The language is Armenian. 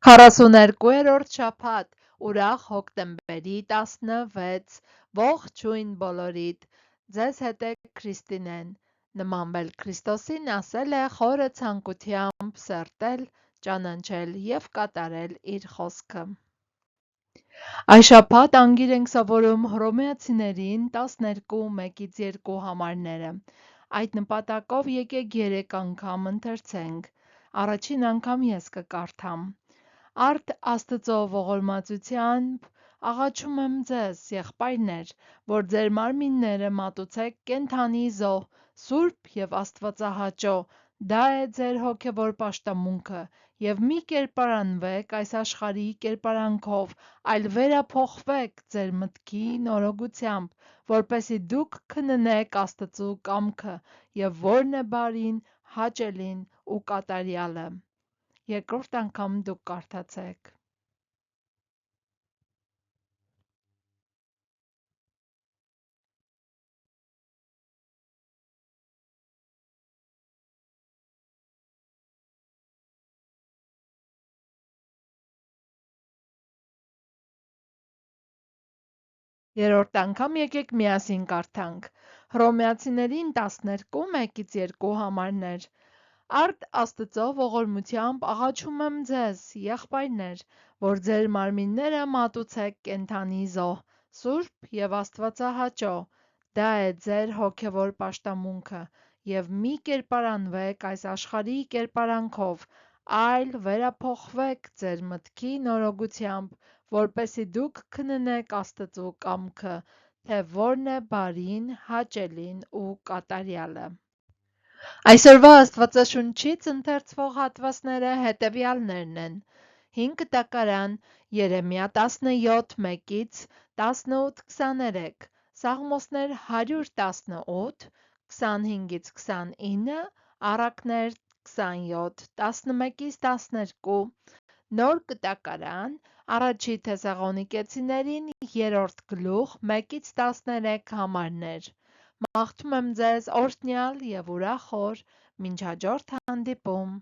42-րդ շաբաթ, ուրախ հոկտեմբերի 16, ողջույն բոլորիդ, ձեզ հետ է Քրիստինեն, նմանվել Քրիստոսին ասել է խորը ցանկությամբ սերտել, ճանաչել և կատարել իր խոսքը։ Այս շաբաթ անգիր ենք սովորում Հռոմեացիներին 12:1-2 համարները։ Այդ նպատակով եկեք 3 անգամ ընթերցենք։ Առաջին անգամ ես կկարդամ։ Արդ Աստծո ողորմածությամբ աղաչում եմ ձեզ, եղբայրներ, որ ձեր մարմինները մատուցեք կենդանի զոհ, սուրբ և աստվածահաճո, դա է ձեր հոգևոր պաշտամունքը, և մի կերպարանվեք այս աշխարհի կերպարանքով, այլ վերափոխվեք ձեր մտքի նորոգությամբ, որպեսզի դուք քննեք Աստծու կամքը, և որն է բարին, հաճելին ու կատարյալը։ Երկրորդ անգամ դուք կարդացեք։ Երրորդ անգամ եկեք միասին կարդանք։ Հռոմեացիներին 12:1-2 համարներ։ Արդ Աստծո ողորմությամբ աղաչում եմ ձեզ, եղբայրներ, որ ձեր մարմինները մատուցեք կենդանի զոհ, սուրբ և աստվածահաճո, դա է ձեր հոգևոր պաշտամունքը, և մի կերպարանվեք այս աշխարհի կերպարանքով, այլ վերափոխվեք ձեր մտքի նորոգությամբ, որպեսզի դուք քննեք Աստծու կամքը, թե որն է բարին, հաճելին ու կատարյալը։ Այսօրվա Աստվածաշունչից ընթերցվող հատվածները հետևյալներն են. 5 տակարան, Երեմիա 17:1-18-23, Սաղմոսներ 118, 25-29, Առակներ 27, 11-12, Նոր կտակարան, Առաջի Թեսաղոնիկեցիներին 3 գլուխ 1-13 համարներ։ Մաղթում եմ ձեզ օրհնյալ և ուրախ օր, մինչ հաջորդ հանդիպում։